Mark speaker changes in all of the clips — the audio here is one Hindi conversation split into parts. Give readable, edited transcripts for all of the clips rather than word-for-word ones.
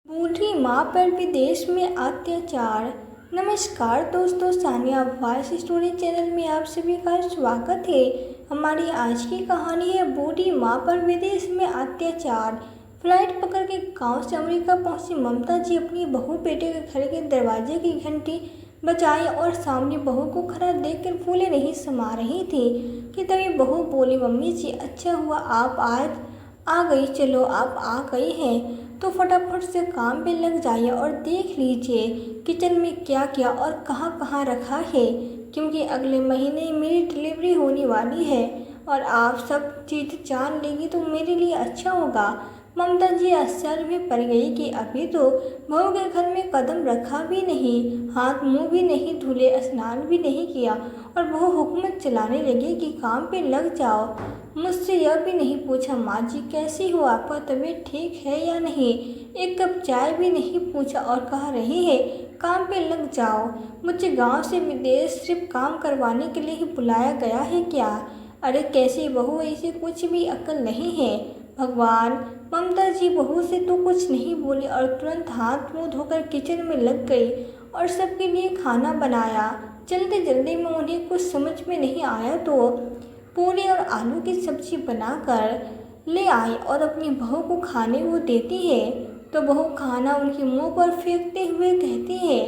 Speaker 1: बूढ़ी माँ पर विदेश में अत्याचार। नमस्कार दोस्तों, सानिया वॉइस स्टोरी चैनल में आप सभी का स्वागत है। हमारी आज की कहानी है बूढ़ी माँ पर विदेश में अत्याचार। फ्लाइट पकड़ के गांव से अमेरिका पहुंची ममता जी अपनी बहू बेटे के घर के दरवाजे की घंटी बजाई और सामने बहू को खड़ा देखकर फूले नहीं समा रही थी कि तभी बहू बोली, मम्मी जी अच्छा हुआ आप आज आ गई। चलो आप आ गई हैं तो फटाफट से काम पे लग जाइए और देख लीजिए किचन में क्या क्या और कहाँ कहाँ रखा है, क्योंकि अगले महीने मेरी डिलीवरी होने वाली है और आप सब चीज़ जान लेंगी तो मेरे लिए अच्छा होगा। ममता जी आश्चर्य में पड़ गई कि अभी तो बहू के घर में कदम रखा भी नहीं, हाथ मुंह भी नहीं धुले, स्नान भी नहीं किया और बहू हुकूमत चलाने लगी कि काम पे लग जाओ। मुझसे यह भी नहीं पूछा, माँ जी कैसी हो, आपका तबीयत ठीक है या नहीं, एक कप चाय भी नहीं पूछा और कह रही है काम पे लग जाओ। मुझे गांव से विदेश सिर्फ काम करवाने के लिए ही बुलाया गया है क्या? अरे कैसी बहू, इसे कुछ भी अक्ल नहीं है। भगवान। ममता जी बहू से तो कुछ नहीं बोली और तुरंत हाथ मुंह धोकर किचन में लग गई और सबके लिए खाना बनाया। जल्दी जल्दी में उन्हें कुछ समझ में नहीं आया तो पूरी और आलू की सब्जी बनाकर ले आई और अपनी बहू को खाने को देती है तो बहू खाना उनके मुंह पर फेंकते हुए कहती है,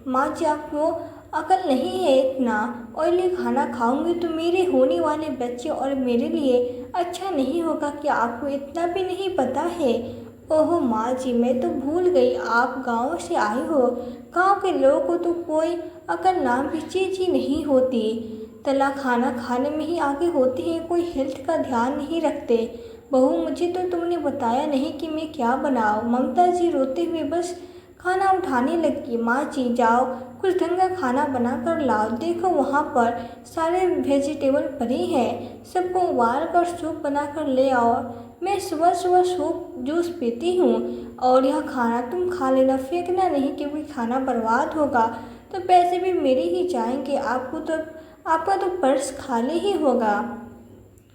Speaker 1: माँ जी आपको अकल नहीं है, इतना ऑयली खाना खाऊंगी तो मेरे होने वाले बच्चे और मेरे लिए अच्छा नहीं होगा, क्या आपको इतना भी नहीं पता है? ओहो माँ जी, मैं तो भूल गई आप गांव से आई हो। गांव के लोगों को तो कोई अकल नाम की चीज़ ही नहीं होती, तला खाना खाने में ही आगे होती है, कोई हेल्थ का ध्यान नहीं रखते। बहू मुझे तो तुमने बताया नहीं कि मैं क्या बनाऊँ। ममता जी रोते हुए बस खाना उठाने लगी। माँ जी जाओ कुछ ढंग का खाना बना कर लाओ, देखो वहाँ पर सारे वेजिटेबल पड़े हैं, सबको उबाल कर सूप बना कर ले आओ। मैं सुबह सुबह सूप जूस पीती हूँ और यह खाना तुम खा लेना, फेंकना नहीं क्योंकि खाना बर्बाद होगा तो पैसे भी मेरे ही जाएंगे, आपका तो पर्स खाली ही होगा।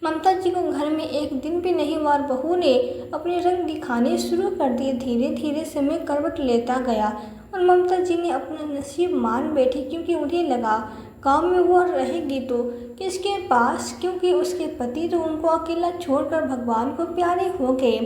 Speaker 1: ममता जी को घर में एक दिन भी नहीं हुआ और बहू ने अपने रंग दिखाने शुरू कर दिए। धीरे धीरे समय करवट लेता गया और ममता जी ने अपना नसीब मान बैठी, क्योंकि उन्हें लगा गांव में वो रहेगी तो किसके पास, क्योंकि उसके पति तो उनको अकेला छोड़कर भगवान को प्यारे हो गए।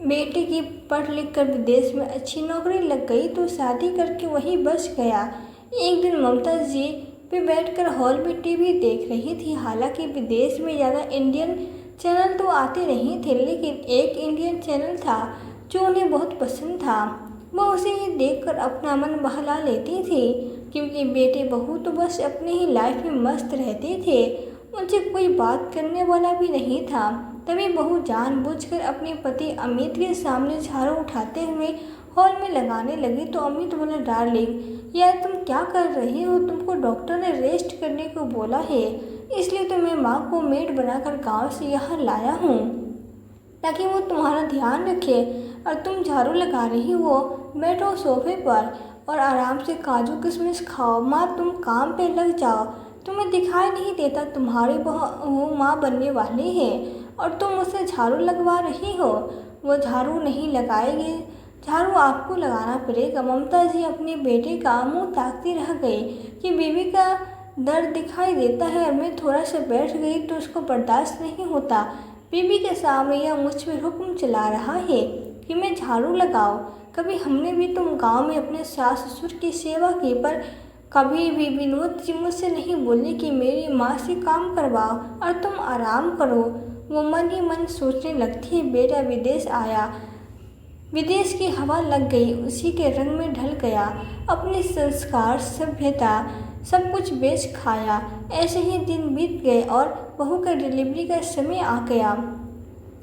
Speaker 1: बेटे की पढ़ लिख कर विदेश में अच्छी नौकरी लग गई तो शादी करके वहीं बस गया। एक दिन ममता जी पे बैठकर हॉल में टीवी देख रही थी। हालांकि विदेश में ज़्यादा इंडियन चैनल तो आते नहीं थे, लेकिन एक इंडियन चैनल था जो उन्हें बहुत पसंद था। वो उसे ही देखकर अपना मन बहला लेती थी, क्योंकि बेटे बहू तो बस अपने ही लाइफ में मस्त रहते थे, उनसे कोई बात करने वाला भी नहीं था। तभी बहू जानबूझकर अपने पति अमित के सामने झाड़ू उठाते हुए हॉल में लगाने लगी तो अमित बोला, डार्लिंग यार तुम क्या कर रही हो, तुमको डॉक्टर ने रेस्ट करने को बोला है, इसलिए तो मैं माँ को मेड बनाकर गांव से यहाँ लाया हूँ ताकि वो तुम्हारा ध्यान रखे। और तुम झाड़ू लगा रही हो, बैठो सोफे पर और आराम से काजू किशमिश खाओ। माँ तुम काम पे लग जाओ, तुम्हें दिखाई नहीं देता तुम्हारी बहू माँ बनने वाली है और तुम उसे झाड़ू लगवा रही हो। वो झाड़ू नहीं लगाएगी, झाड़ू आपको लगाना पड़ेगा। ममता जी अपने बेटे का मुंह ताकती रह गई कि बीवी का दर्द दिखाई देता है और मैं थोड़ा सा बैठ गई तो उसको बर्दाश्त नहीं होता। बीवी के सामने यह मुझ पर हुक्म चला रहा है कि मैं झाड़ू लगाओ। कभी हमने भी तुम गांव में अपने सास ससुर की सेवा की, पर कभी भी विनोद जी मुझसे नहीं बोले कि मेरी माँ से काम करवाओ और तुम आराम करो। वो मन ही मन सोचने लगती है, बेटा विदेश आया, विदेश की हवा लग गई, उसी के रंग में ढल गया, अपने संस्कार सभ्यता सब कुछ बेच खाया। ऐसे ही दिन बीत गए और बहू का डिलीवरी का समय आ गया।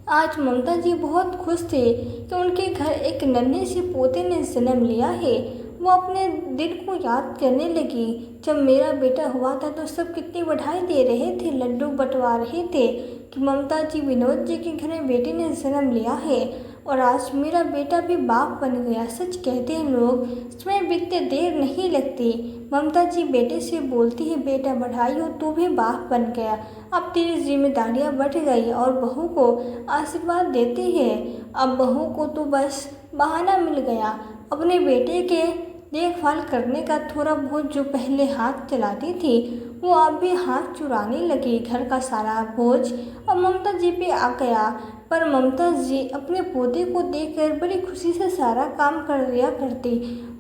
Speaker 1: आज ममता जी बहुत खुश थे कि उनके घर एक नन्हे से पोते ने जन्म लिया है। वो अपने दिल को याद करने लगी, जब मेरा बेटा हुआ था तो सब कितनी बधाई दे रहे थे, लड्डू बंटवा रहे थे कि ममता जी विनोद जी के घर में बेटे ने जन्म लिया है। और आज मेरा बेटा भी बाप बन गया। सच कहते हैं लोग, समय बीतते देर नहीं लगती। ममता जी बेटे से बोलती है, बेटा बधाई हो, तू भी बाप बन गया। अब तेरी जिम्मेदारियां बढ़ गई और बहू को आशीर्वाद देती है। अब बहू को तो बस बहाना मिल गया अपने बेटे के देखभाल करने का। थोड़ा बहुत जो पहले हाथ चलाती थी वो अब भी हाथ चुराने लगी। घर का सारा बोझ अब ममता जी पे आ गया। पर ममता जी अपने पोते को देखकर बड़ी खुशी से सारा काम कर लिया करती।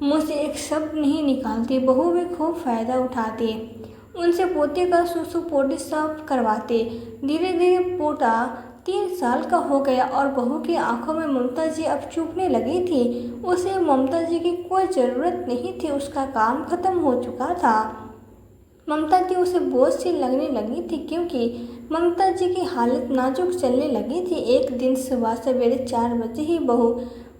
Speaker 1: मुँह से एक शब्द नहीं निकालती। बहू भी खूब फायदा उठाती, उनसे पोते का सुसु पोटी सब करवाते। धीरे धीरे पोता 3 साल का हो गया और बहू की आंखों में ममता जी अब चुभने लगी थी। उसे ममता जी की कोई ज़रूरत नहीं थी, उसका काम खत्म हो चुका था। ममता जी उसे बोझ सी लगने लगी थी, क्योंकि ममता जी की हालत नाजुक चलने लगी थी। एक दिन सुबह सवेरे 4 बजे ही बहू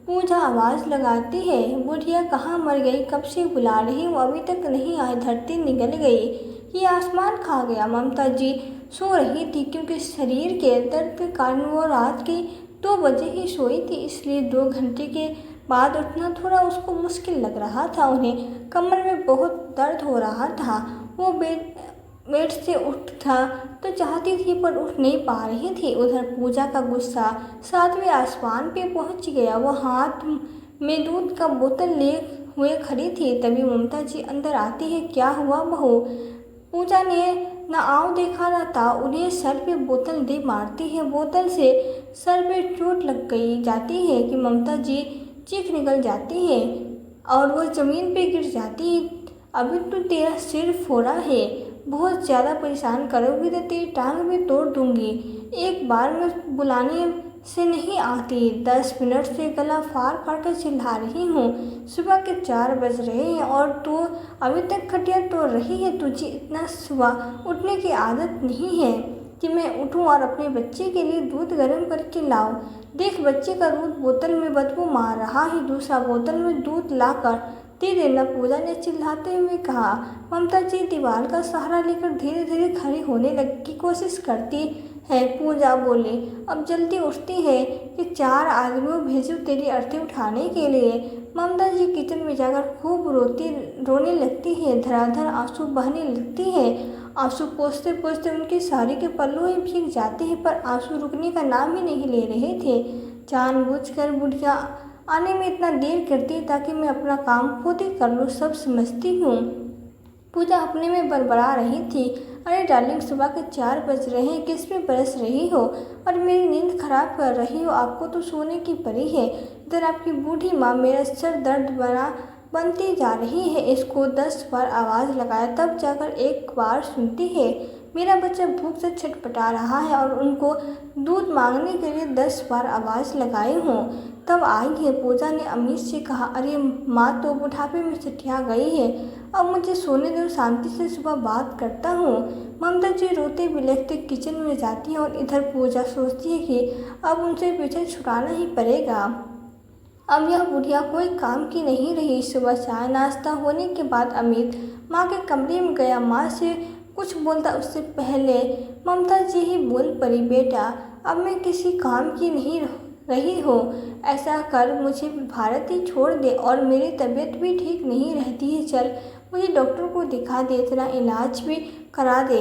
Speaker 1: पूजा आवाज़ लगाती है, बुढ़िया कहाँ मर गई, कब से बुला रही हूँ, अभी तक नहीं आई, धरती निकल गई, ये आसमान खा गया। ममता जी सो रही थी, क्योंकि शरीर के दर्द के कारण वो रात के 2 बजे ही सोई थी, इसलिए 2 घंटे के बाद उठना थोड़ा उसको मुश्किल लग रहा था। उन्हें कमर में बहुत दर्द हो रहा था। वो बेड से उठा तो चाहती थी पर उठ नहीं पा रही थी। उधर पूजा का गुस्सा 7वें आसमान पे पहुंच गया। वो हाथ में दूध का बोतल लिए हुए खड़ी थी। तभी ममता जी अंदर आती है। क्या हुआ बहू? पूजा ने न आँव देखा न था, उन्हें सर पे बोतल दे मारती है। बोतल से सर पे चोट लग गई जाती है कि ममता जी चीख निकल जाती है और वो ज़मीन पे गिर जाती है। अभी तो तेरा सिर फोड़ा है, बहुत ज़्यादा परेशान करोगी तो तेरी टांग भी तोड़ दूंगी। एक बार में बुलाने से नहीं आती, 10 मिनट से गला फाड़ फाड़ कर चिल्ला रही हूँ। सुबह के 4 बज रहे हैं और तू अभी तक खटिया तोड़ रही है। तुझे इतना सुबह उठने की आदत नहीं है कि मैं उठूँ और अपने बच्चे के लिए दूध गर्म करके लाऊं। देख, बच्चे का दूध बोतल में बदबू मार रहा है, दूसरा बोतल में दूध लाकर दे देना, पूजा ने चिल्लाते हुए कहा। ममता जी दीवार का सहारा लेकर धीरे धीरे खड़ी होने की कोशिश करती है। पूजा बोली, अब जल्दी उठती है कि 4 आदमियों भेजूं तेरी अर्थी उठाने के लिए। ममता जी किचन में जाकर खूब रोने लगती है। धड़ाधड़ आंसू बहने लगती है। आंसू पोंछते पोंछते उनकी साड़ी के पल्लू ही भीग जाते हैं, पर आंसू रुकने का नाम ही नहीं ले रहे थे। जानबूझकर बुढ़िया आने में इतना देर करती है ताकि मैं अपना काम खुद ही कर लूँ, सब समझती हूँ। पूजा अपने में बड़बड़ा रही थी। अरे डार्लिंग, सुबह के 4 बज रहे हैं, किस पे बरस रही हो और मेरी नींद खराब कर रही हो? आपको तो सोने की पड़ी है। इधर आपकी बूढ़ी माँ मेरा सर दर्द बनती जा रही है। इसको 10 बार आवाज़ लगाया तब जाकर एक बार सुनती है। मेरा बच्चा भूख से छटपटा रहा है और उनको दूध मांगने के लिए 10 बार आवाज़ लगाई हूँ, तब आई है। पूजा ने अमित से कहा, अरे माँ तो बुढ़ापे में सठिया गई है, अब मुझे सोने दो, शांति से सुबह बात करता हूँ। ममता जी रोते बिलखते किचन में जाती है और इधर पूजा सोचती है कि अब उनसे पीछे छुड़ाना ही पड़ेगा। अब यह बुढ़िया कोई काम की नहीं रही। सुबह चाय नाश्ता होने के बाद अमित माँ के कमरे में गया। माँ से कुछ बोलता उससे पहले ममता जी ही बोल पड़ी, बेटा अब मैं किसी काम की नहीं रही हो, ऐसा कर मुझे भारत ही छोड़ दे और मेरी तबीयत भी ठीक नहीं रहती है। चल मुझे डॉक्टर को दिखा दे, इतना इलाज भी करा दे,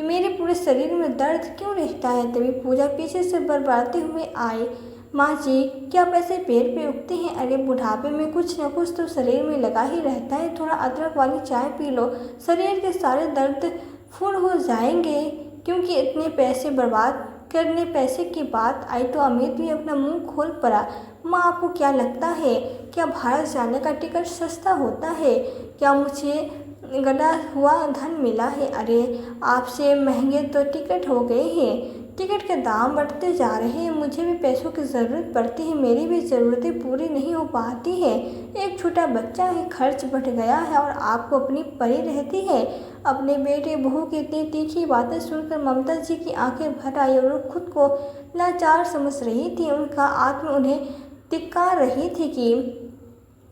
Speaker 1: मेरे पूरे शरीर में दर्द क्यों रहता है। तभी पूजा पीछे से बड़बड़ाते हुए आई, माँ जी क्या आप ऐसे पेड़ पे उगते हैं? अरे बुढ़ापे में कुछ न कुछ तो शरीर में लगा ही रहता है, थोड़ा अदरक वाली चाय पी लो, शरीर के सारे दर्द फुर हो जाएंगे। क्योंकि इतने पैसे बर्बाद करने पैसे की बात आई तो अमित भी अपना मुंह खोल पड़ा। माँ आपको क्या लगता है, क्या भारत जाने का टिकट सस्ता होता है? क्या मुझे गड़ा हुआ धन मिला है? अरे आपसे महंगे तो टिकट हो गए हैं, टिकट के दाम बढ़ते जा रहे हैं, मुझे भी पैसों की ज़रूरत पड़ती है, मेरी भी ज़रूरतें पूरी नहीं हो पाती है। एक छोटा बच्चा है, खर्च बढ़ गया है और आपको अपनी पड़ी रहती है। अपने बेटे बहू की इतनी तीखी बातें सुनकर ममता जी की आंखें भर आई और वो खुद को लाचार समझ रही थी। उनका आत्मा उन्हें धिक्कार रही थी कि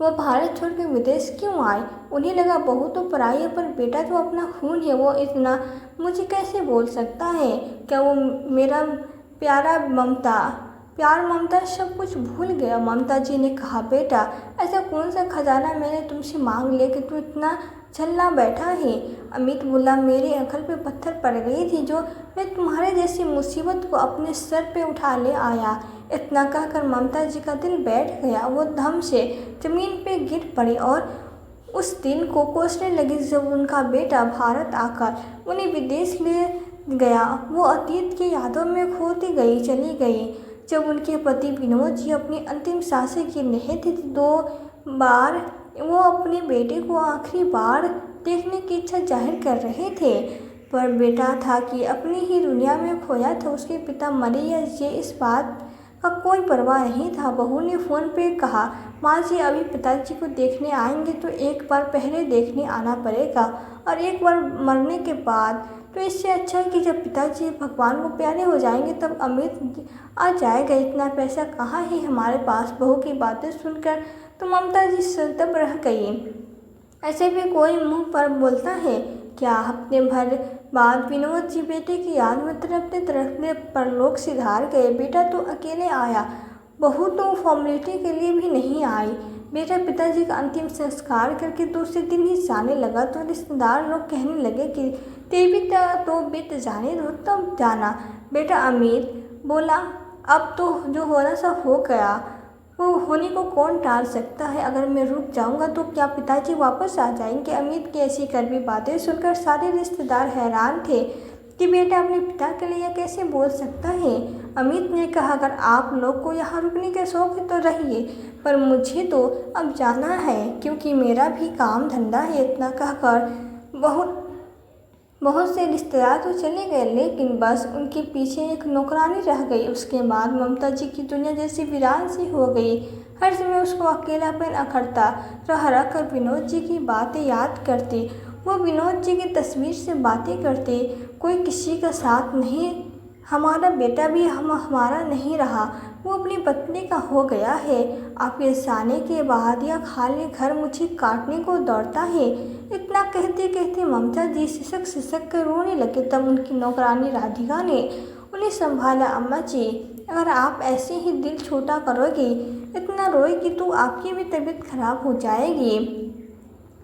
Speaker 1: वो भारत छोड़ के विदेश क्यों आए। उन्हें लगा बहू तो पराई है पर बेटा तो अपना खून है, वो इतना मुझे कैसे बोल सकता है? क्या वो मेरा प्यारा ममता प्यार ममता सब कुछ भूल गया। ममता जी ने कहा, बेटा ऐसा कौन सा खजाना मैंने तुमसे मांग लिया कि तू इतना झल्ला बैठा है। अमित बोला, मेरे अकल पे पत्थर पड़ गई थी जो मैं तुम्हारे जैसी मुसीबत को अपने सर पे उठा ले आया। इतना कहकर ममता जी का दिल बैठ गया। वो धम से जमीन पे गिर पड़ी और उस दिन को कोसने लगी जब उनका बेटा भारत आकर उन्हें विदेश ले गया। वो अतीत की यादों में खोती गई चली गई। जब उनके पति विनोद जी अपनी अंतिम सांसें गिन रहे थे तो 2 बार वो अपने बेटे को आखिरी बार देखने की इच्छा जाहिर कर रहे थे, पर बेटा था कि अपनी ही दुनिया में खोया था। उसके पिता मरे या जिए इस बात का कोई परवाह नहीं था। बहू ने फ़ोन पे कहा, माँ जी अभी पिताजी को देखने आएंगे तो एक बार पहले देखने आना पड़ेगा और एक बार मरने के बाद तो इससे अच्छा है कि जब पिताजी भगवान को प्यारे हो जाएंगे तब अमित आ जाएगा। इतना पैसा कहाँ है हमारे पास। बहू की बातें सुनकर तो ममता जी सतर्क रह गई। ऐसे भी कोई मुंह पर बोलता है क्या। हफ्ते भर बाद विनोद जी बेटे की याद में तड़पते तड़पते परलोक सिधार गए। बेटा तो अकेले आया, बहू तो फॉर्मेलिटी के लिए भी नहीं आई। बेटा पिताजी का अंतिम संस्कार करके दूसरे दिन ही जाने लगा तो रिश्तेदार लोग कहने लगे कि देवी तो बीत जाने दो तब जाना। बेटा अमित बोला, अब तो जो होना सा हो गया, वो होने को कौन टाल सकता है। अगर मैं रुक जाऊंगा तो क्या पिताजी वापस आ जाएंगे। अमित की ऐसी कड़वी बातें सुनकर सारे रिश्तेदार हैरान थे कि बेटा अपने पिता के लिए यह कैसे बोल सकता है। अमित ने कहा, अगर आप लोग को यहाँ रुकने का शौक है तो रहिए, पर मुझे तो अब जाना है क्योंकि मेरा भी काम धंधा है। इतना कहकर बहुत से रिश्तेदार तो चले गए, लेकिन बस उनके पीछे एक नौकरानी रह गई। उसके बाद ममता जी की दुनिया जैसी वीरान सी हो गई। हर समय उसको अकेलापन अखड़ता रह कर विनोद जी की बातें याद करती। वो विनोद जी की तस्वीर से बातें करते, कोई किसी का साथ नहीं, हमारा बेटा भी हमारा नहीं रहा, वो अपनी पत्नी का हो गया है। आपके जाने के बाद यह खाली घर मुझे काटने को दौड़ता है। इतना कहते कहते ममता जी सिसक सिसक कर रोने लगे। तब उनकी नौकरानी राधिका ने उन्हें संभाला। अम्मा जी, अगर आप ऐसे ही दिल छोटा करोगी, इतना रोएगी तो आपकी भी तबीयत खराब हो जाएगी।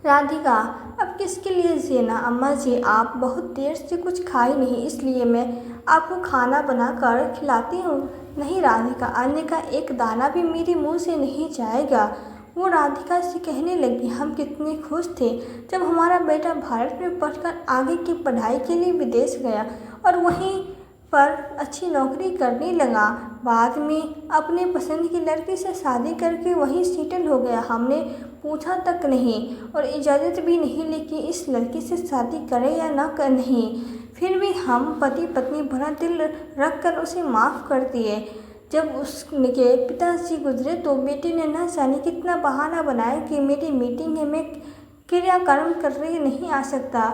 Speaker 1: राधिका, अब किसके लिए जीना। अम्मा जी, आप बहुत देर से कुछ खाई नहीं, इसलिए मैं आपको खाना बनाकर खिलाती हूँ। नहीं राधिका, अन्न का एक दाना भी मेरे मुंह से नहीं जाएगा। वो राधिका से कहने लगी, हम कितने खुश थे जब हमारा बेटा भारत में पढ़कर आगे की पढ़ाई के लिए विदेश गया और वहीं पर अच्छी नौकरी करने लगा। बाद में अपने पसंद की लड़की से शादी करके वहीं सेटल हो गया। हमने पूछा तक नहीं और इजाज़त भी नहीं ली कि इस लड़की से शादी करें या ना कर नहीं। फिर भी हम पति पत्नी भरा दिल रख कर उसे माफ़ कर दिए। जब उसके पिताजी गुजरे तो बेटे ने न जाने कितना बहाना बनाया कि मेरी मीटिंग है, मैं क्रियाक्रम कर रही नहीं आ सकता।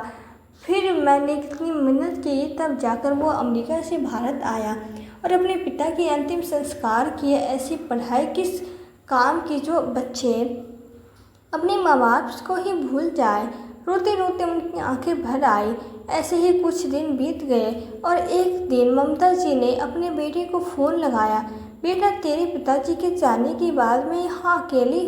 Speaker 1: फिर मैंने कितनी मेहनत की, तब जाकर वो अमेरिका से भारत आया और अपने पिता के अंतिम संस्कार किए। ऐसी पढ़ाई किस काम की जो बच्चे अपने माँ बाप को ही भूल जाए। रोते रोते उनकी आंखें भर आई। ऐसे ही कुछ दिन बीत गए और एक दिन ममता जी ने अपने बेटे को फ़ोन लगाया। बेटा, तेरे पिताजी के जाने के बाद मैं यहाँ अकेली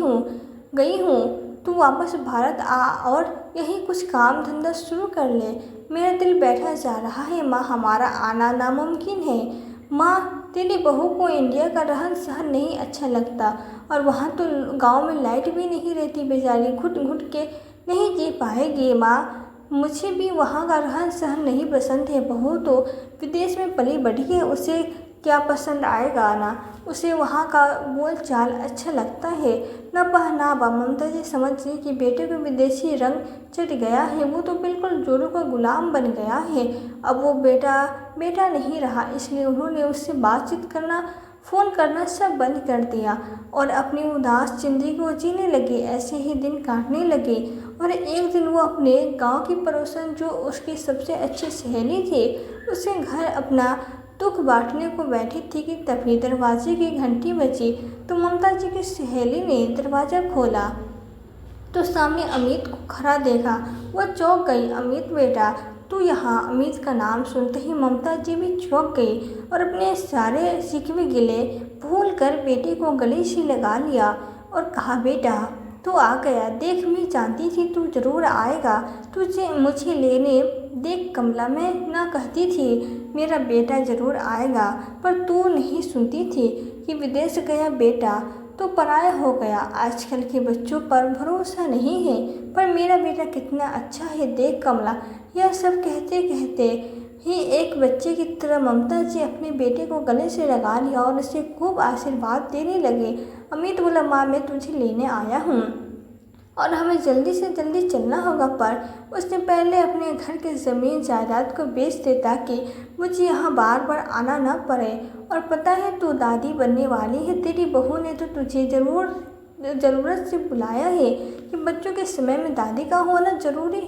Speaker 1: गई हूँ, तू वापस भारत आ और यही कुछ काम धंधा शुरू कर ले। मेरा दिल बैठा जा रहा है माँ, हमारा आना नामुमकिन है। माँ, तेरी बहू को इंडिया का रहन सहन नहीं अच्छा लगता और वहाँ तो गांव में लाइट भी नहीं रहती, बेचारी घुट घुट के नहीं जी पाएगी। माँ, मुझे भी वहाँ का रहन सहन नहीं पसंद है। बहू तो विदेश में पली बढ़ी है, उसे क्या पसंद आएगा ना उसे वहाँ का बोल चाल अच्छा लगता है, न पहनावा। ममता जी समझ गई कि बेटे को विदेशी रंग चढ़ गया है, वो तो बिल्कुल जोरों का गुलाम बन गया है। अब वो बेटा नहीं रहा, इसलिए उन्होंने उससे बातचीत करना, फ़ोन करना सब बंद कर दिया और अपनी उदास जिंदगी को जीने लगी। ऐसे ही दिन काटने लगे और एक दिन वो अपने गांव की पड़ोसन, जो उसकी सबसे अच्छी सहेली थी, उसके घर अपना दुख बांटने को बैठी थी कि तभी दरवाजे की घंटी बजी। तो ममता जी की सहेली ने दरवाज़ा खोला तो सामने अमित को खड़ा देखा। वह चौंक गई। अमित बेटा, तू यहाँ। अमित का नाम सुनते ही ममता जी भी चौंक गई और अपने सारे शिकवे गिले भूल कर बेटे को गले से लगा लिया और कहा, बेटा तू आ गया। देख, मैं जानती थी तू जरूर आएगा। तुझे मुझे लेने। देख कमला, मैं ना कहती थी मेरा बेटा जरूर आएगा, पर तू नहीं सुनती थी कि विदेश गया बेटा तो पराया हो गया। आजकल के बच्चों पर भरोसा नहीं है, पर मेरा बेटा कितना अच्छा है। देख कमला, यह सब कहते कहते ही एक बच्चे की तरह ममता जी अपने बेटे को गले से लगा लिया और उसे खूब आशीर्वाद देने लगे। अमित बोला, माँ मैं तुझे लेने आया हूँ और हमें जल्दी से जल्दी चलना होगा, पर उसने पहले अपने घर की ज़मीन जायदाद को बेच दे ताकि मुझे यहाँ बार बार आना न पड़े। और पता है तू दादी बनने वाली है। तेरी बहू ने तो तुझे ज़रूरत से बुलाया है कि बच्चों के समय में दादी का होना ज़रूरी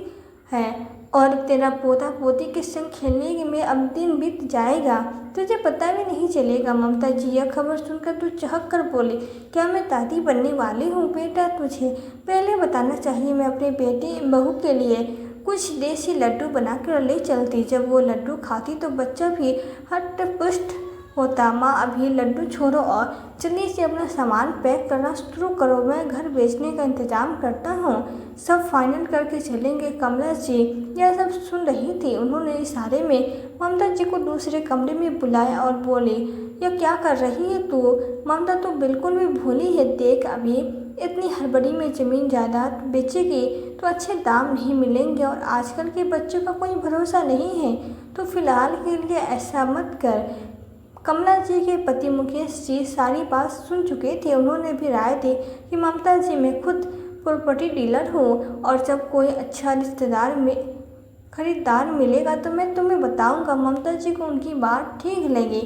Speaker 1: है और तेरा पोता पोती के संग खेलने में अब दिन बीत जाएगा, तुझे पता भी नहीं चलेगा। ममता जी यह खबर सुनकर तू चहक कर बोली, क्या मैं दादी बनने वाली हूँ? बेटा तुझे पहले बताना चाहिए, मैं अपने बेटे बहू के लिए कुछ देसी लड्डू बनाकर ले चलती। जब वो लड्डू खाती तो बच्चा भी हट पुष्ट होता। माँ अभी लड्डू छोड़ो और जल्दी से अपना सामान पैक करना शुरू करो, मैं घर बेचने का इंतजाम करता हूँ। सब फाइनल करके चलेंगे। कमला जी यह सब सुन रही थी। उन्होंने इशारे में ममता जी को दूसरे कमरे में बुलाया और बोली, यह क्या कर रही है तू? ममता तो बिल्कुल भी भूली है। देख, अभी इतनी हड़बड़ी में ज़मीन जायदाद बेचेगी तो अच्छे दाम नहीं मिलेंगे और आजकल के बच्चों का कोई भरोसा नहीं है, तो फिलहाल के लिए ऐसा मत कर। कमला जी के पति मुकेश जी सारी बात सुन चुके थे। उन्होंने भी राय दी कि ममता जी मैं खुद प्रॉपर्टी डीलर हूँ और जब कोई अच्छा खरीदार मिलेगा तो मैं तुम्हें बताऊंगा। ममता जी को उनकी बात ठीक लगी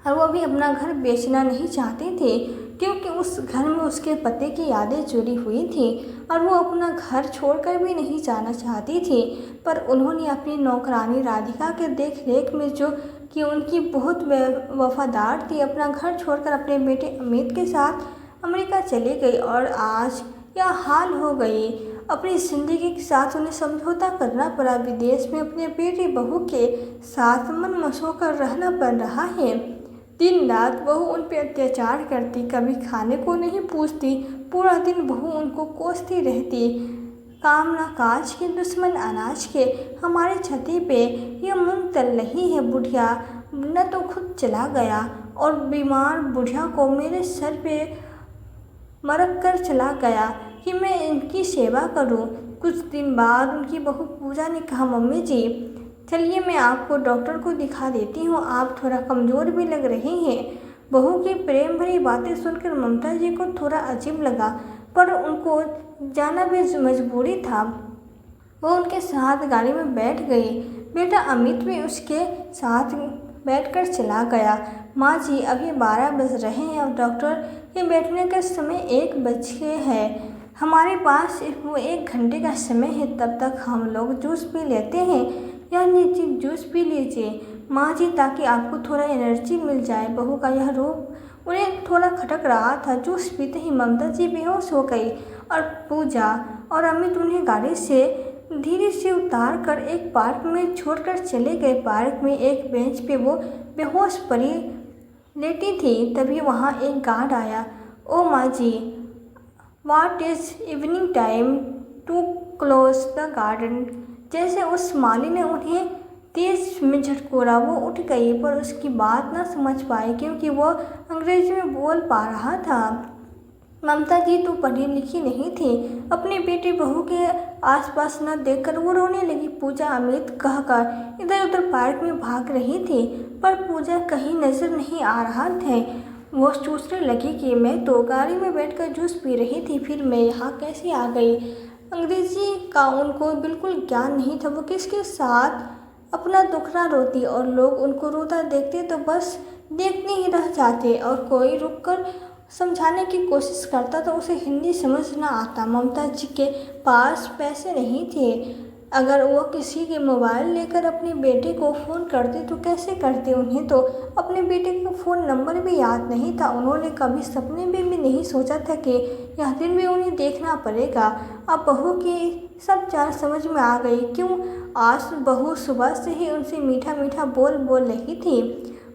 Speaker 1: और वो भी अपना घर बेचना नहीं चाहती थी, क्योंकि उस घर में उसके पति की यादें जुड़ी हुई थी और वो अपना घर छोड़कर भी नहीं जाना चाहती थी। पर उन्होंने अपनी नौकरानी राधिका के देख रेख में जो कि उनकी बहुत वफादार थी, अपना घर छोड़कर अपने बेटे अमित के साथ अमेरिका चली गई और आज यह हाल हो गई। अपनी ज़िंदगी के साथ उन्हें समझौता करना पड़ा। विदेश में अपने बेटी बहू के साथ मन मसो कर रहना पड़ रहा है। दिन रात बहू उन पर अत्याचार करती, कभी खाने को नहीं पूछती, पूरा दिन बहू उनको कोसती रहती। काम ना काज के दुश्मन अनाज के, हमारे छती पे ये मूंग तल रही है। बुढ़िया न तो खुद चला गया और बीमार बुढ़िया को मेरे सर पे मरक कर चला गया कि मैं इनकी सेवा करूं। कुछ दिन बाद उनकी बहू पूजा ने कहा, मम्मी जी चलिए मैं आपको डॉक्टर को दिखा देती हूँ, आप थोड़ा कमज़ोर भी लग रही हैं। बहू की प्रेम भरी बातें सुनकर ममता जी को थोड़ा अजीब लगा, पर उनको जाना भी मजबूरी था। वो उनके साथ गाड़ी में बैठ गई। बेटा अमित भी उसके साथ बैठकर चला गया। माँ जी अभी 12 बज रहे हैं और डॉक्टर के बैठने का समय 1 बज गए है। हमारे पास वो 1 घंटे का समय है, तब तक हम लोग जूस पी लेते हैं। यह लीजिए जूस पी लीजिए माँ जी, ताकि आपको थोड़ा एनर्जी मिल जाए। बहू का यह रूप उन्हें थोड़ा खटक रहा था। जूस पीते ही ममता जी बेहोश हो गई और पूजा और अमित उन्हें गाड़ी से धीरे से उतार कर एक पार्क में छोड़कर चले गए। पार्क में एक बेंच पे वो बेहोश पड़ी लेटी थी। तभी वहाँ एक गार्ड आया। ओ माँ जी, what is evening time to close the garden. जैसे उस माली ने उन्हें तेज में झटकोरा, वो उठ गई, पर उसकी बात न समझ पाई क्योंकि वो अंग्रेजी में बोल पा रहा था। ममता जी तो पढ़ी लिखी नहीं थी। अपने बेटे बहू के आसपास न देखकर वो रोने लगी। पूजा अमित कहकर इधर उधर पार्क में भाग रही थी, पर पूजा कहीं नजर नहीं आ रहा थे। वो सोचने लगी कि मैं तो गाड़ी में बैठकर जूस पी रही थी, फिर मैं यहाँ कैसे आ गई। अंग्रेजी का उनको बिल्कुल ज्ञान नहीं था। वो किसके साथ अपना दुखड़ा रोती और लोग उनको रोता देखते तो बस देखते ही रह जाते, और कोई रुककर समझाने की कोशिश करता तो उसे हिंदी समझ न आता। ममता जी के पास पैसे नहीं थे, अगर वो किसी के मोबाइल लेकर अपने बेटे को फ़ोन करते तो कैसे करते। उन्हें तो अपने बेटे का फ़ोन नंबर भी याद नहीं था। उन्होंने कभी सपने में भी नहीं सोचा था कि यह दिन भी उन्हें देखना पड़ेगा। अब बहू की सब चाल समझ में आ गई। क्यों आज बहू सुबह से ही उनसे मीठा मीठा बोल रही थी।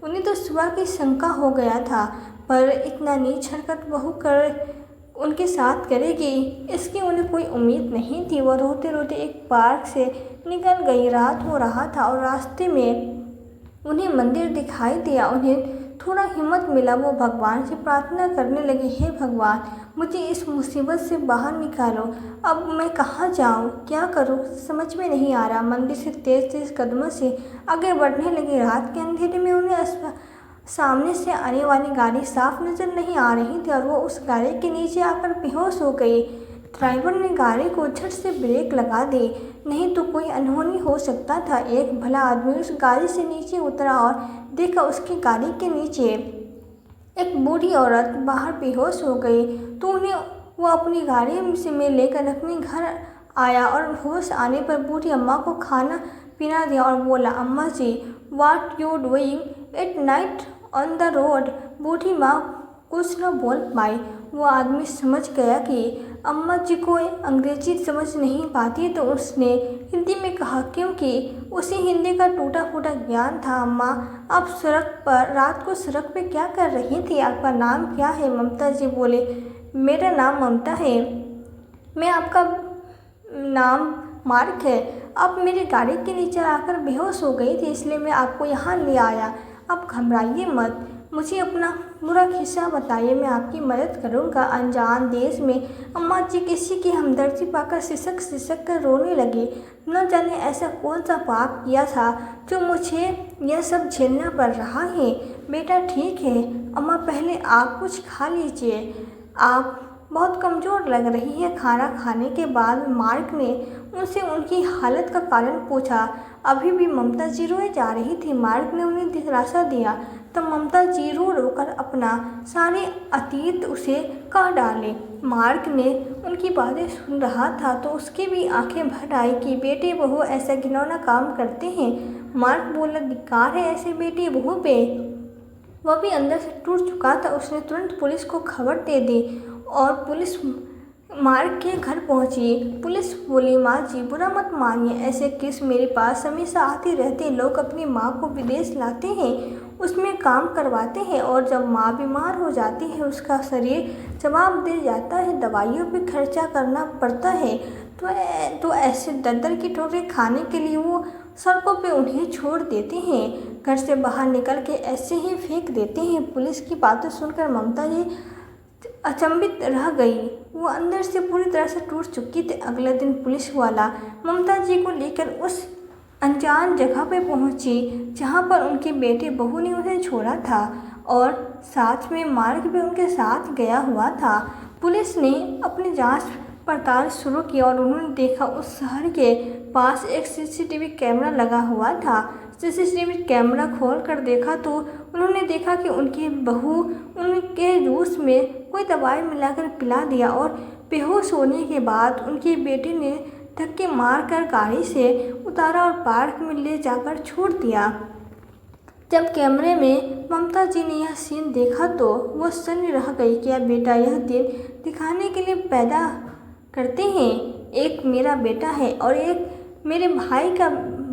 Speaker 1: उन्हें तो सुबह की शंका हो गया था, पर इतना नीच हरकत बहू कर उनके साथ करेगी, इसकी उन्हें कोई उम्मीद नहीं थी। वह रोते रोते एक पार्क से निकल गई। रात हो रहा था और रास्ते में उन्हें मंदिर दिखाई दिया। उन्हें थोड़ा हिम्मत मिला। वो भगवान से प्रार्थना करने लगी, हे भगवान, मुझे इस मुसीबत से बाहर निकालो। अब मैं कहाँ जाऊँ, क्या करूँ, समझ में नहीं आ रहा। मंदिर से तेज तेज कदमों से आगे बढ़ने लगी। रात के अंधेरे में उन्हें सामने से आने वाली गाड़ी साफ नजर नहीं आ रही थी और वो उस गाड़ी के नीचे आकर बेहोश हो गई। ड्राइवर ने गाड़ी को झट से ब्रेक लगा दी, नहीं तो कोई अनहोनी हो सकता था। एक भला आदमी उस गाड़ी से नीचे उतरा और देखा उसकी गाड़ी के नीचे एक बूढ़ी औरत बाहर बेहोश हो गई। तो उन्हें वो अपनी गाड़ी से में लेकर अपने घर आया और होश आने पर बूढ़ी अम्मा को खाना पीना दिया और बोला, अम्मा जी, what you doing at night on the road. बूढ़ी माँ कुछ न बोल पाई। वो आदमी समझ गया कि अम्मा जी को अंग्रेजी समझ नहीं पाती, तो उसने हिंदी में कहा, क्योंकि उसे हिंदी का टूटा फूटा ज्ञान था। अम्मा, आप सड़क पर रात को सड़क पे क्या कर रही थी, आपका नाम क्या है। ममता जी बोले, मेरा नाम ममता है। मैं आपका नाम मार्क है। आप मेरी गाड़ी के नीचे आकर बेहोश हो गई थी, इसलिए मैं आपको यहाँ ले आया। आप घबराइए मत, मुझे अपना पूरा किस्सा बताइए, मैं आपकी मदद करूँगा। अनजान देश में अम्मा जी किसी की हमदर्दी पाकर सिसक सिसक कर रोने लगी। न जाने ऐसा कौन सा पाप किया था जो मुझे यह सब झेलना पड़ रहा है। बेटा ठीक है अम्मा, पहले आप कुछ खा लीजिए, आप बहुत कमज़ोर लग रही है। खाना खाने के बाद मार्क ने उनसे उनकी हालत का कारण पूछा। अभी भी ममता जी रोए जा रही थी। मार्क ने उन्हें दिलासा दिया। तब ममता जी रो रोकर अपना सारे अतीत उसे कह डाले। मार्क ने उनकी बातें सुन रहा था तो उसकी भी आंखें भर आई कि बेटे बहू ऐसा घिनौना काम करते हैं। मार्क बोला, धिक्कार है ऐसे बेटे बहू पे। वह भी अंदर से टूट चुका था। उसने तुरंत पुलिस को खबर दे दी और पुलिस मार्क के घर पहुंची। पुलिस बोली, माँ जी बुरा मत मानिए, ऐसे केस मेरे पास हमेशा आते रहते हैं। लोग अपनी माँ को विदेश लाते हैं, उसमें काम करवाते हैं और जब माँ बीमार हो जाती है उसका शरीर जवाब दे जाता है, दवाइयों पे खर्चा करना पड़ता है। तो ऐसे दद्दर की ठोकरें खाने के लिए वो सड़कों पे उन्हें छोड़ देते हैं, घर से बाहर निकल के ऐसे ही फेंक देते हैं। पुलिस की बातें सुनकर ममता जी अचंभित रह गई। वो अंदर से पूरी तरह से टूट चुकी थी। अगले दिन पुलिस वाला ममता जी को लेकर उस अनजान जगह पे पहुंची जहां पर उनके बेटे बहू ने उन्हें छोड़ा था और साथ में मार्क भी उनके साथ गया हुआ था। पुलिस ने अपनी जांच पड़ताल शुरू की और उन्होंने देखा उस शहर के पास एक सीसीटीवी कैमरा लगा हुआ था। सीसीटीवी कैमरा खोल कर देखा तो उन्होंने देखा कि उनकी बहू उनके जूस में कोई दवाई मिलाकर पिला दिया और बेहोश होने के बाद उनके बेटे ने धक्के मारकर गाड़ी से उतारा और पार्क में ले जाकर छोड़ दिया। जब कैमरे में ममता जी ने यह सीन देखा तो वो सन्न रह गई। क्या बेटा यह दिन दिखाने के लिए पैदा करते हैं। एक मेरा बेटा है और एक मेरे भाई का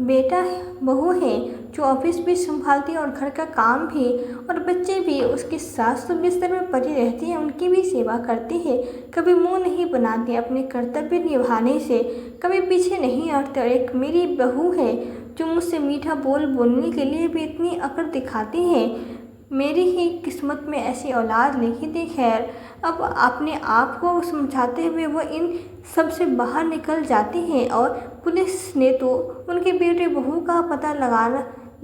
Speaker 1: बेटा बहू है जो ऑफिस भी संभालती है और घर का काम भी, और बच्चे भी। उसकी सास तो बिस्तर में पड़ी रहती है, उनकी भी सेवा करती है, कभी मुंह नहीं बनाती, अपने कर्तव्य निभाने से कभी पीछे नहीं हटते। और एक मेरी बहू है जो मुझसे मीठा बोलने के लिए भी इतनी अकड़ दिखाती है। मेरी ही किस्मत में ऐसी औलाद लिखी थी। खैर, अब अपने आप को समझाते हुए वो इन सब से बाहर निकल जाती हैं और पुलिस ने तो उनके बेटे बहू का पता लगा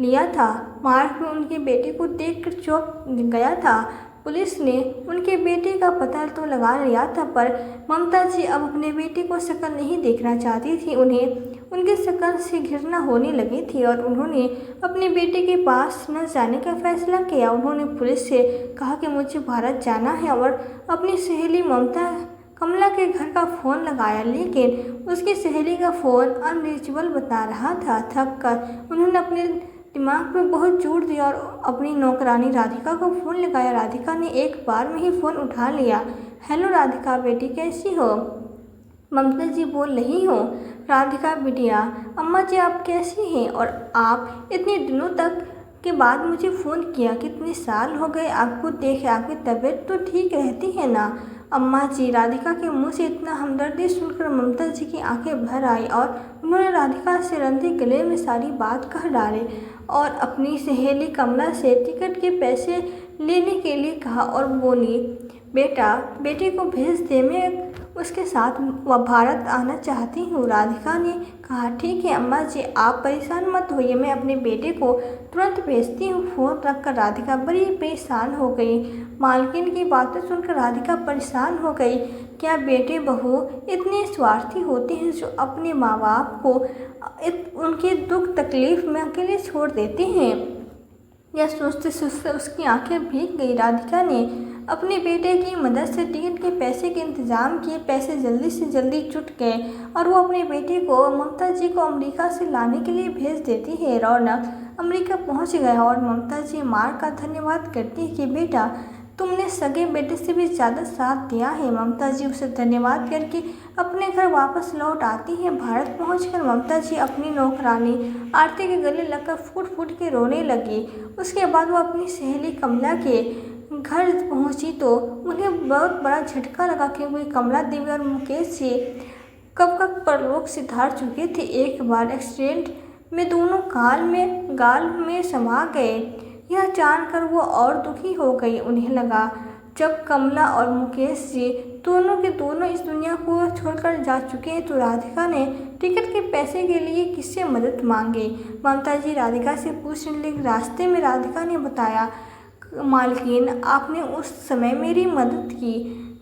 Speaker 1: लिया था। मार्क में उनके बेटे को देखकर चौंक गया था। पुलिस ने उनके बेटे का पता तो लगा लिया था, पर ममता जी अब अपने बेटे को शक्ल नहीं देखना चाहती थी। उन्हें उनकी शक्ल से घृणा होने लगी थी और उन्होंने अपने बेटे के पास न जाने का फैसला किया। उन्होंने पुलिस से कहा कि मुझे भारत जाना है और अपनी सहेली ममता कमला के घर का फ़ोन लगाया, लेकिन उसकी सहेली का फ़ोन अनरीचेबल बता रहा था। थक कर उन्होंने अपने दिमाग पे बहुत जोर दिया और अपनी नौकरानी राधिका को फ़ोन लगाया। राधिका ने एक बार में ही फ़ोन उठा लिया। हेलो राधिका बेटी, कैसी हो? ममता जी बोल रही हूँ। राधिका बिटिया, अम्मा जी आप कैसी हैं? और आप इतने दिनों तक के बाद मुझे फ़ोन किया, कितने साल हो गए आपको देखे, आपकी तबीयत तो ठीक रहती है ना? अम्मा जी, राधिका के मुंह से इतना हमदर्दी सुनकर ममता जी की आंखें भर आई और उन्होंने राधिका से रंधे गले में सारी बात कह डाली और अपनी सहेली कमला से टिकट के पैसे लेने के लिए कहा और बोली, बेटा बेटी को भेज दे, मैं उसके साथ वह भारत आना चाहती हूँ। राधिका ने कहा, ठीक है अम्मा जी, आप परेशान मत होइए, मैं अपने बेटे को तुरंत भेजती हूँ। फ़ोन रखकर राधिका बड़ी परेशान हो गई। मालकिन की बातें सुनकर राधिका परेशान हो गई। क्या बेटे बहू इतने स्वार्थी होते हैं जो अपने माँ बाप को उनके दुख तकलीफ में अकेले छोड़ देते हैं? यह सोचते सोचते उसकी आंखें भीग गई। राधिका ने अपने बेटे की मदद से टिकट के पैसे के इंतजाम किए। पैसे जल्दी से जल्दी जुट गए और वो अपने बेटे को ममता जी को अमेरिका से लाने के लिए भेज देती है। रौनक अमेरिका पहुंच गया और ममता जी माँ का धन्यवाद करती है कि बेटा तुमने सगे बेटे से भी ज़्यादा साथ दिया है। ममता जी उसे धन्यवाद करके अपने घर वापस लौट आती हैं। भारत पहुंचकर ममता जी अपनी नौकरानी आरती के गले लगकर फूट फूट के रोने लगी। उसके बाद वो अपनी सहेली कमला के घर पहुंची तो उन्हें बहुत बड़ा झटका लगा, क्योंकि कमला देवी और मुकेश जी कब कब परलोक सिधार चुके थे। एक बार एक्सीडेंट में दोनों गाल में समा गए। यह जानकर वो और दुखी हो गई। उन्हें लगा जब कमला और मुकेश जी दोनों के दोनों इस दुनिया को छोड़कर जा चुके हैं तो राधिका ने टिकट के पैसे के लिए किससे मदद मांगी? ममता जी राधिका से पूछने लगी। रास्ते में राधिका ने बताया, मालकिन आपने उस समय मेरी मदद की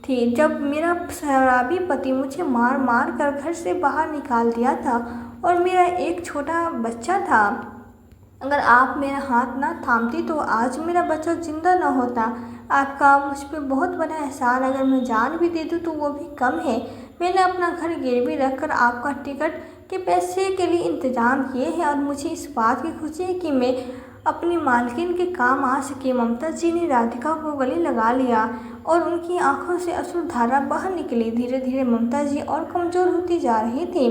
Speaker 1: थी जब मेरा शराबी पति मुझे मार मार कर घर से बाहर निकाल दिया था और मेरा एक छोटा बच्चा था। अगर आप मेरा हाथ ना थामती तो आज मेरा बच्चा जिंदा न होता। आपका मुझ पर बहुत बड़ा एहसान, अगर मैं जान भी दे दूँ तो वो भी कम है। मैंने अपना घर गिरवी रखकर आपका टिकट के पैसे के लिए इंतजाम किए हैं और मुझे इस बात की खुशी है कि मैं अपनी मालकिन के काम आ सके। ममता जी ने राधिका को गले लगा लिया और उनकी आंखों से अश्रुधारा बाहर निकली। धीरे धीरे ममता जी और कमज़ोर होती जा रही थी।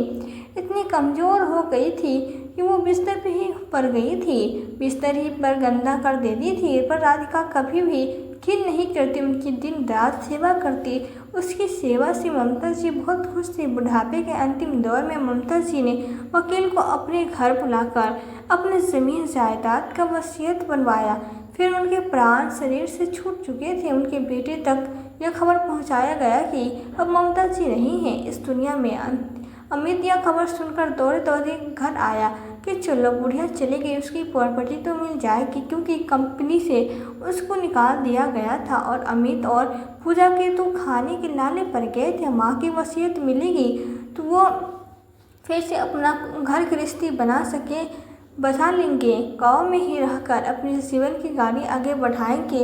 Speaker 1: इतनी कमज़ोर हो गई थी कि वो बिस्तर पे ही पड़ गई थी, बिस्तर ही पर गंदा कर देती थी। पर राधिका कभी भी घिन नहीं करती, उनकी दिन रात सेवा करती। उसकी सेवा से ममता जी बहुत खुश थी। बुढ़ापे के अंतिम दौर में ममता जी ने वकील को अपने घर बुलाकर अपने ज़मीन जायदाद का वसीयत बनवाया। फिर उनके प्राण शरीर से छूट चुके थे। उनके बेटे तक यह खबर पहुंचाया गया कि अब ममता जी नहीं हैं इस दुनिया में। अमित यह खबर सुनकर दौड़े दौड़े घर आया कि चलो बुढ़िया चली गई, उसकी प्रॉपर्टी तो मिल जाएगी, क्योंकि कंपनी से उसको निकाल दिया गया था और अमित और पूजा के तो खाने के लाले पड़ गए थे। माँ की वसीयत मिलेगी तो वो फिर से अपना घर गृहस्थी बसा लेंगे, गांव में ही रहकर अपने जीवन की गाड़ी आगे बढ़ाएंगे।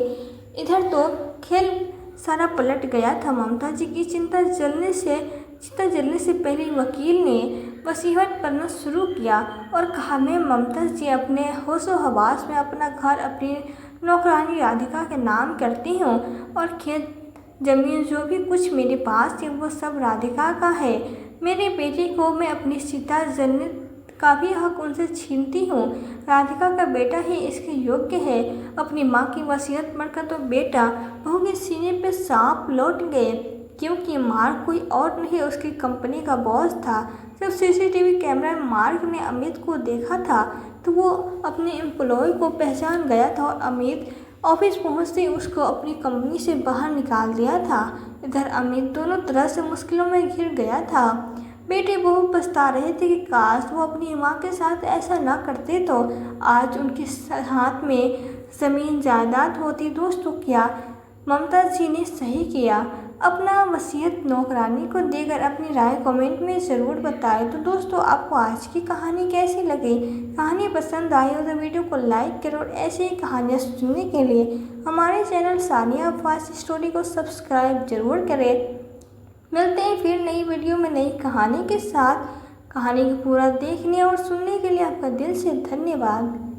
Speaker 1: इधर तो खेल सारा पलट गया था। ममता जी की चिंता जलने से पहले वकील ने वसीयत पढ़ना शुरू किया और कहा, मैं ममता जी अपने होशो हवास में अपना घर अपनी नौकरानी राधिका के नाम करती हूँ और खेत जमीन जो भी कुछ मेरे पास है वो सब राधिका का है। मेरे बेटे को मैं अपनी सीता जन्नत का भी हक उनसे छीनती हूँ। राधिका का बेटा ही इसके योग्य है। अपनी माँ की वसीयत पढ़कर तो बेटा बहू के सीने पे सांप लौट गए, क्योंकि मार्क कोई और नहीं उसकी कंपनी का बॉस था। जब सीसीटीवी कैमरा में मार्क ने अमित को देखा था तो वो अपने एम्प्लॉय को पहचान गया था और अमित ऑफिस पहुंचते ही उसको अपनी कंपनी से बाहर निकाल दिया था। इधर अमित दोनों तरह से मुश्किलों में घिर गया था। बेटे बहू पछता रहे थे कि काश वो अपनी माँ के साथ ऐसा ना करते तो आज उनके हाथ में ज़मीन जायदाद होती। दोस्तों, क्या ममता जी ने सही किया? अपना वसीयत नौकरानी को देकर अपनी राय कमेंट में ज़रूर बताएं। तो दोस्तों, आपको आज की कहानी कैसी लगी? कहानी पसंद आई हो तो वीडियो को लाइक करो और ऐसी ही कहानियाँ सुनने के लिए हमारे चैनल सानिया वॉइस स्टोरी को सब्सक्राइब जरूर करें। मिलते हैं फिर नई वीडियो में नई कहानी के साथ। कहानी को पूरा देखने और सुनने के लिए आपका दिल से धन्यवाद।